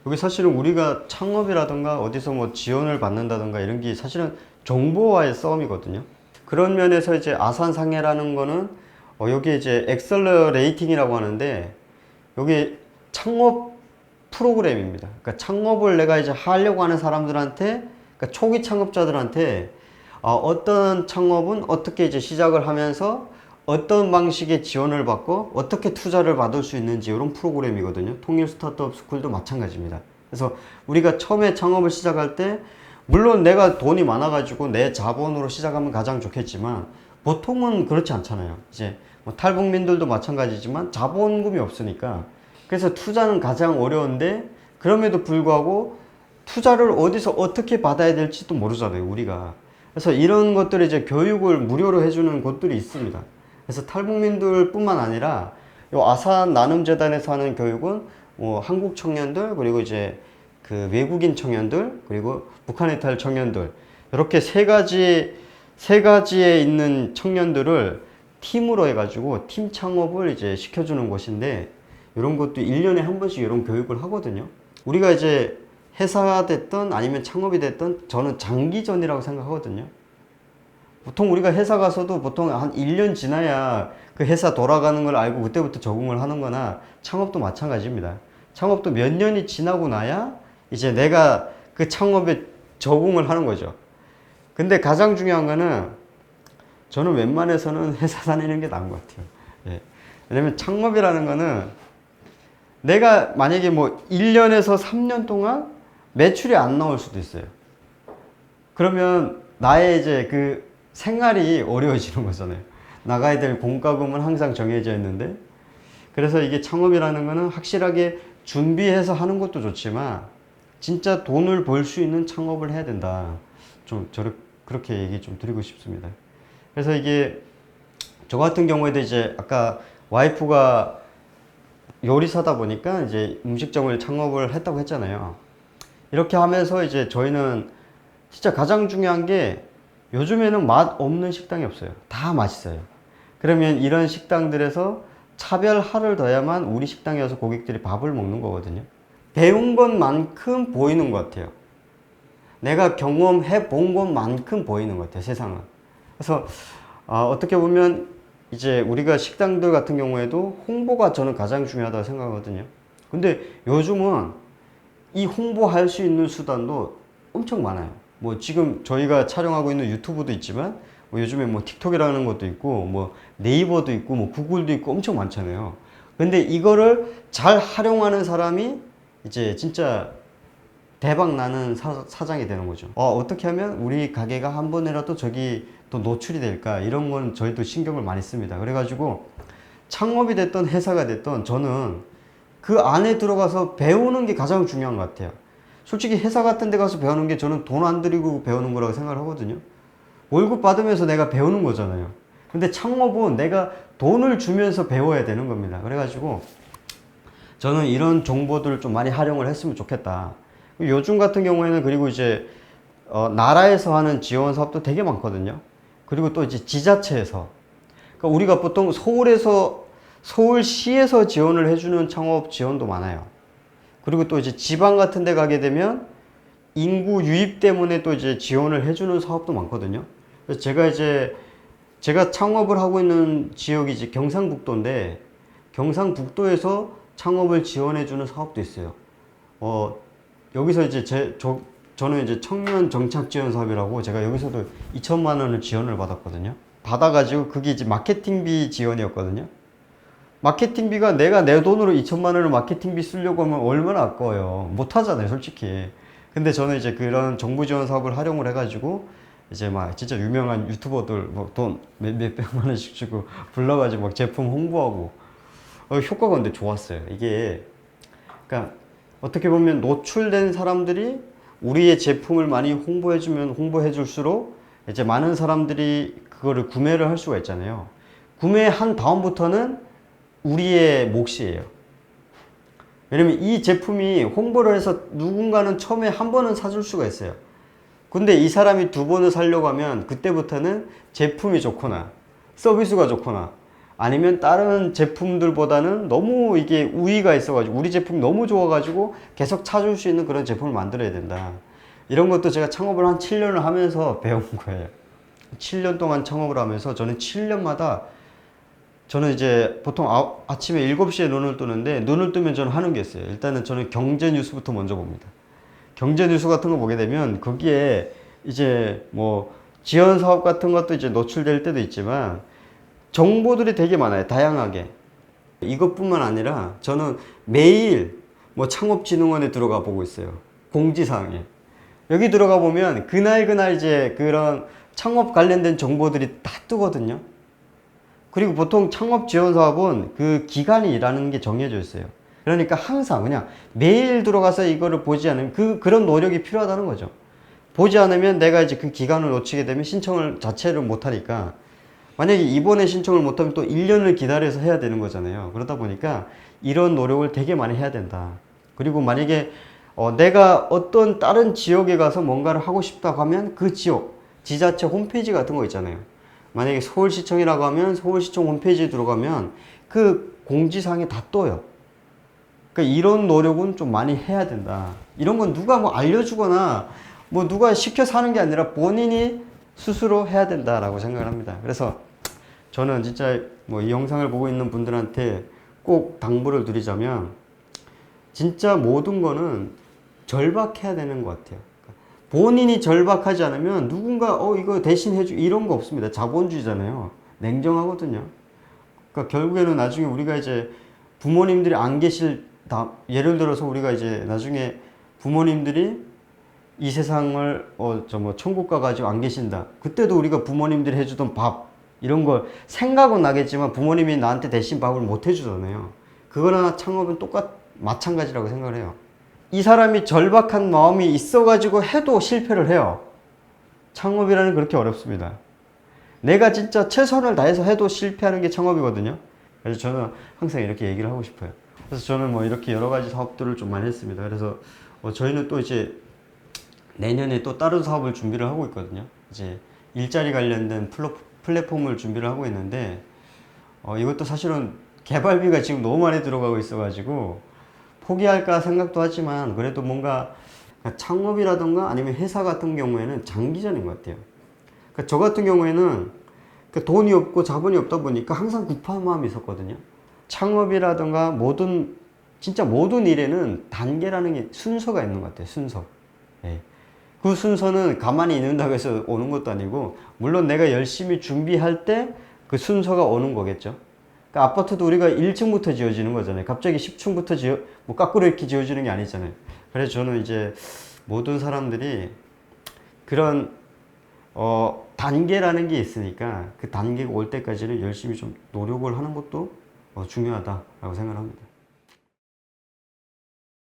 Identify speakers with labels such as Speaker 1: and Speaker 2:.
Speaker 1: 여기 사실은 우리가 창업이라든가 어디서 뭐 지원을 받는다든가 이런 게 사실은 정보와의 싸움이거든요. 그런 면에서 이제 아산상해라는 거는 여기 이제 엑셀러레이팅이라고 하는데 여기 창업 프로그램입니다. 그러니까 창업을 내가 이제 하려고 하는 사람들한테, 그러니까 초기 창업자들한테 어떤 창업은 어떻게 이제 시작을 하면서 어떤 방식의 지원을 받고 어떻게 투자를 받을 수 있는지 이런 프로그램이거든요. 통일 스타트업 스쿨도 마찬가지입니다. 그래서 우리가 처음에 창업을 시작할 때 물론 내가 돈이 많아가지고 내 자본으로 시작하면 가장 좋겠지만 보통은 그렇지 않잖아요. 이제 뭐 탈북민들도 마찬가지지만 자본금이 없으니까 그래서 투자는 가장 어려운데 그럼에도 불구하고 투자를 어디서 어떻게 받아야 될지도 모르잖아요, 우리가. 그래서 이런 것들을 이제 교육을 무료로 해주는 곳들이 있습니다. 그래서 탈북민들 뿐만 아니라 요 아산 나눔재단에서 하는 교육은 뭐 한국 청년들 그리고 이제 그 외국인 청년들 그리고 북한에 이탈 청년들 이렇게 세 가지에 있는 청년들을 팀으로 해가지고 팀 창업을 이제 시켜주는 곳인데 이런 것도 1년에 한 번씩 이런 교육을 하거든요. 우리가 이제 회사가 됐든 아니면 창업이 됐든 저는 장기전이라고 생각하거든요. 보통 우리가 회사 가서도 보통 한 1년 지나야 그 회사 돌아가는 걸 알고 그때부터 적응을 하는 거나 창업도 마찬가지입니다. 창업도 몇 년이 지나고 나야 이제 내가 그 창업에 적응을 하는 거죠. 근데 가장 중요한 거는 저는 웬만해서는 회사 다니는 게 나은 것 같아요. 예. 왜냐면 창업이라는 거는 내가 만약에 뭐 1년에서 3년 동안 매출이 안 나올 수도 있어요. 그러면 나의 이제 그 생활이 어려워지는 거잖아요. 나가야 될 공과금은 항상 정해져 있는데 그래서 이게 창업이라는 거는 확실하게 준비해서 하는 것도 좋지만 진짜 돈을 벌 수 있는 창업을 해야 된다. 그렇게 얘기 좀 드리고 싶습니다. 그래서 이게 저 같은 경우에도 이제 아까 와이프가 요리사다 보니까 이제 음식점을 창업을 했다고 했잖아요. 이렇게 하면서 이제 저희는 진짜 가장 중요한 게 요즘에는 맛 없는 식당이 없어요. 다 맛있어요. 그러면 이런 식당들에서 차별화를 둬야만 우리 식당에 와서 고객들이 밥을 먹는 거거든요. 배운 것만큼 보이는 것 같아요. 내가 경험해 본 것만큼 보이는 것 같아요, 세상은. 그래서 어떻게 보면 이제 우리가 식당들 같은 경우에도 홍보가 저는 가장 중요하다고 생각하거든요. 근데 요즘은 이 홍보할 수 있는 수단도 엄청 많아요. 뭐 지금 저희가 촬영하고 있는 유튜브도 있지만 뭐 요즘에 뭐 틱톡이라는 것도 있고 뭐 네이버도 있고 뭐 구글도 있고 엄청 많잖아요. 근데 이거를 잘 활용하는 사람이 이제 진짜 대박 나는 사장이 되는 거죠. 어떻게 하면 우리 가게가 한 번이라도 저기 또 노출이 될까 이런 건 저희도 신경을 많이 씁니다. 그래가지고 창업이 됐던 회사가 됐던 저는 그 안에 들어가서 배우는 게 가장 중요한 것 같아요. 솔직히 회사 같은 데 가서 배우는 게 저는 돈 안 들이고 배우는 거라고 생각을 하거든요. 월급 받으면서 내가 배우는 거잖아요. 근데 창업은 내가 돈을 주면서 배워야 되는 겁니다. 그래가지고 저는 이런 정보들을 좀 많이 활용을 했으면 좋겠다. 요즘 같은 경우에는 그리고 이제 나라에서 하는 지원 사업도 되게 많거든요. 그리고 또 이제 지자체에서 그러니까 우리가 보통 서울시에서 지원을 해주는 창업 지원도 많아요. 그리고 또 이제 지방 같은 데 가게 되면 인구 유입 때문에 또 이제 지원을 해주는 사업도 많거든요. 그래서 제가 창업을 하고 있는 지역이 이제 경상북도인데 경상북도에서 창업을 지원해주는 사업도 있어요. 여기서 이제 저는 이제 청년 정착 지원 사업이라고 제가 여기서도 2천만 원을 지원을 받았거든요. 받아가지고 그게 이제 마케팅비 지원이었거든요. 마케팅비가 내가 내 돈으로 2천만 원을 마케팅비 쓰려고 하면 얼마나 아까워요. 못 하잖아요, 솔직히. 근데 저는 이제 그런 정부 지원 사업을 활용을 해가지고 이제 막 진짜 유명한 유튜버들 뭐 돈 몇백만 원씩 주고 불러가지고 막 제품 홍보하고 효과가 근데 좋았어요. 이게 그러니까 어떻게 보면 노출된 사람들이 우리의 제품을 많이 홍보해주면 홍보해줄수록 이제 많은 사람들이 그거를 구매를 할 수가 있잖아요. 구매한 다음부터는 우리의 몫이에요. 왜냐면 이 제품이 홍보를 해서 누군가는 처음에 한 번은 사줄 수가 있어요. 근데 이 사람이 두 번을 사려고 하면 그때부터는 제품이 좋거나 서비스가 좋거나 아니면 다른 제품들보다는 너무 이게 우위가 있어가지고 우리 제품이 너무 좋아가지고 계속 찾을 수 있는 그런 제품을 만들어야 된다. 이런 것도 제가 창업을 한 7년을 하면서 배운 거예요. 7년 동안 창업을 하면서 저는 7년마다 저는 이제 보통 아침에 7시에 눈을 뜨는데 눈을 뜨면 저는 하는 게 있어요. 일단은 저는 경제 뉴스부터 먼저 봅니다. 경제 뉴스 같은 거 보게 되면 거기에 이제 뭐 지원 사업 같은 것도 이제 노출될 때도 있지만 정보들이 되게 많아요. 다양하게. 이것뿐만 아니라 저는 매일 뭐 창업진흥원에 들어가 보고 있어요. 공지사항에. 여기 들어가 보면 그날 이제 그런 창업 관련된 정보들이 다 뜨거든요. 그리고 보통 창업 지원 사업은 그 기간이 일하는 게 정해져 있어요. 그러니까 항상 그냥 매일 들어가서 이거를 보지 않으면 그런 노력이 필요하다는 거죠. 보지 않으면 내가 이제 그 기간을 놓치게 되면 신청을 자체를 못 하니까 만약에 이번에 신청을 못하면 또 1년을 기다려서 해야 되는 거잖아요. 그러다 보니까 이런 노력을 되게 많이 해야 된다. 그리고 만약에 내가 어떤 다른 지역에 가서 뭔가를 하고 싶다고 하면 그 지역, 지자체 홈페이지 같은 거 있잖아요. 만약에 서울시청이라고 하면 서울시청 홈페이지에 들어가면 그 공지사항에 다 떠요. 그러니까 이런 노력은 좀 많이 해야 된다. 이런 건 누가 뭐 알려주거나 뭐 누가 시켜서 하는 게 아니라 본인이 스스로 해야 된다라고 생각을 합니다. 그래서 저는 진짜 뭐 이 영상을 보고 있는 분들한테 꼭 당부를 드리자면 진짜 모든 거는 절박해야 되는 것 같아요. 본인이 절박하지 않으면 누군가 이거 대신 해주 이런 거 없습니다. 자본주의잖아요. 냉정하거든요. 그러니까 결국에는 나중에 우리가 이제 부모님들이 안 계실 예를 들어서 우리가 이제 나중에 부모님들이 이 세상을 뭐 천국 가가지고 안 계신다. 그때도 우리가 부모님들이 해주던 밥 이런 걸 생각은 나겠지만 부모님이 나한테 대신 밥을 못 해주잖아요. 그거나 창업은 마찬가지라고 생각을 해요. 이 사람이 절박한 마음이 있어가지고 해도 실패를 해요. 창업이라는 그렇게 어렵습니다. 내가 진짜 최선을 다해서 해도 실패하는 게 창업이거든요. 그래서 저는 항상 이렇게 얘기를 하고 싶어요. 그래서 저는 뭐 이렇게 여러 가지 사업들을 좀 많이 했습니다. 그래서 저희는 또 이제 내년에 또 다른 사업을 준비를 하고 있거든요. 이제 일자리 관련된 플랫폼을 준비를 하고 있는데 이것도 사실은 개발비가 지금 너무 많이 들어가고 있어가지고 포기할까 생각도 하지만 그래도 뭔가 창업이라던가 아니면 회사 같은 경우에는 장기전인 것 같아요. 그러니까 저 같은 경우에는 돈이 없고 자본이 없다 보니까 항상 급한 마음이 있었거든요. 창업이라던가 진짜 모든 일에는 단계라는 게 순서가 있는 것 같아요. 순서. 예. 그 순서는 가만히 있는다고 해서 오는 것도 아니고 물론 내가 열심히 준비할 때 그 순서가 오는 거겠죠. 그러니까 아파트도 우리가 1층부터 지어지는 거잖아요. 갑자기 10층부터 뭐 거꾸로 이렇게 지어지는 게 아니잖아요. 그래서 저는 이제 모든 사람들이 그런 단계라는 게 있으니까 그 단계가 올 때까지는 열심히 좀 노력을 하는 것도 중요하다라고 생각을 합니다.